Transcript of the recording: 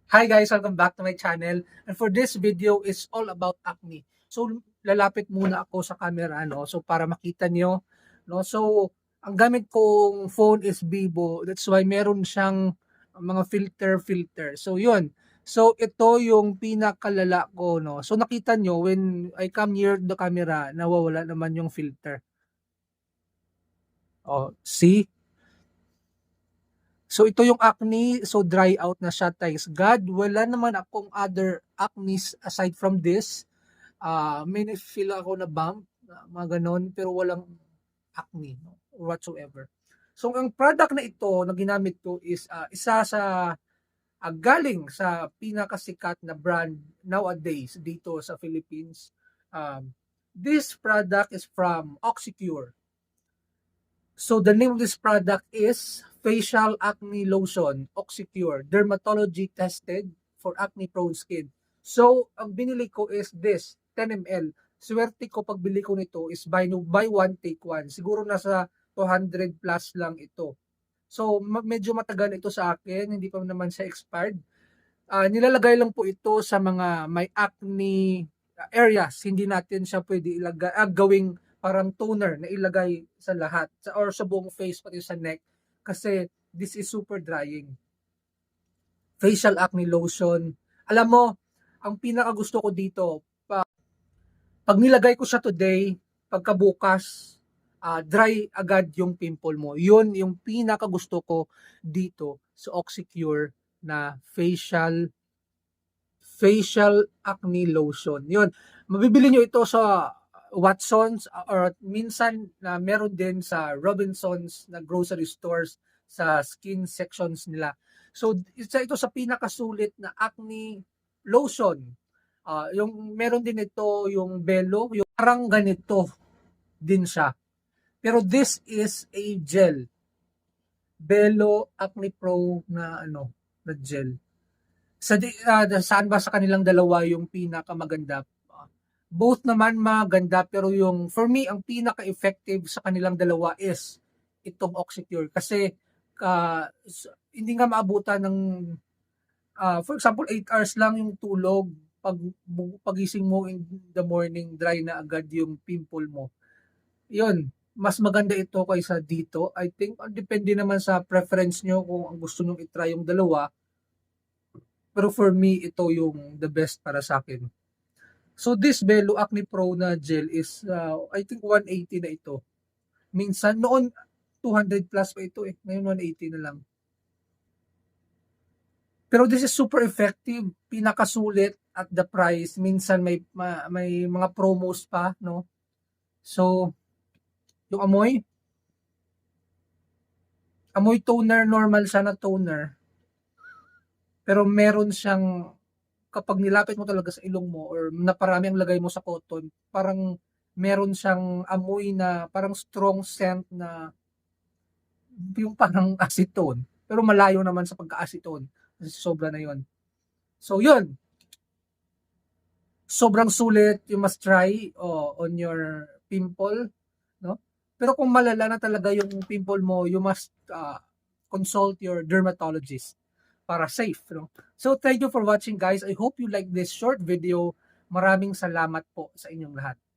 Hi guys, welcome back to my channel. And for this video is all about acne. So lalapit muna ako sa camera so para makita niyo So ang gamit kong phone is Vivo. That's why meron siyang mga filter. So yun. So ito yung pinakalala ko So nakita niyo when I come near the camera, nawawala naman yung filter. Oh, see? So ito yung acne, so dry out na siya, thanks God. Wala naman akong other acne aside from this. May feel ako na bump, mga ganon, pero walang acne or whatsoever. So ang product na ito na ginamit ko is isa sa galing sa pinakasikat na brand nowadays dito sa Philippines. This product is from Oxycure. So the name of this product is Facial Acne Lotion Oxycure, dermatology tested for acne prone skin. So ang binili ko is this 10 ml. Swerte ko pagbili ko nito is buy one take one. Siguro nasa 200 plus lang ito. So medyo matagal ito sa akin, hindi pa naman siya expired. Nilalagay lang po ito sa mga may acne areas. Hindi natin siya pwede ilagay, gawing parang toner na ilagay sa lahat or sa buong face pati sa neck kasi this is super drying. Facial acne lotion. Alam mo, ang pinakagusto ko dito, pag nilagay ko siya today, pagkabukas, dry agad yung pimple mo. Yun yung pinakagusto ko dito sa Oxycure na facial acne lotion. Yun, mabibili nyo ito sa Watsons or minsan na meron din sa Robinsons na grocery stores sa skin sections nila. So isa ito sa pinakasulit na acne lotion. Yung meron din ito yung Belo, yung parang ganito din siya. Pero this is a gel. Belo Acne Pro na na gel. Saan ba sa kanilang dalawa yung pinakamaganda? Both naman maganda pero yung for me ang pinaka-effective sa kanilang dalawa is itong Oxycure kasi hindi nga maabutan ng for example 8 hours lang yung tulog, pagising mo in the morning dry na agad yung pimple mo. Yun, mas maganda ito kaysa dito. I think depende naman sa preference nyo kung gusto nyo i-try yung dalawa. Pero for me, ito yung the best para sa akin. So this Belo Acne Pro na gel is I think 180 na ito. Minsan noon 200 plus pa ito Ngayon 180 na lang. Pero this is super effective, pinakasulit at the price. Minsan may mga promos pa, So yung amoy toner, normal siya na toner. Pero meron siyang kapag nilapit mo talaga sa ilong mo or naparami ang lagay mo sa cotton, parang meron siyang amoy na parang strong scent na yung parang acetone. Pero malayo naman sa pagka-acetone kasi sobra na yon. So yun, sobrang sulit, you must try on your pimple, Pero kung malala na talaga yung pimple mo, you must consult your dermatologist para safe. So thank you for watching guys. I hope you like this short video. Maraming salamat po sa inyong lahat.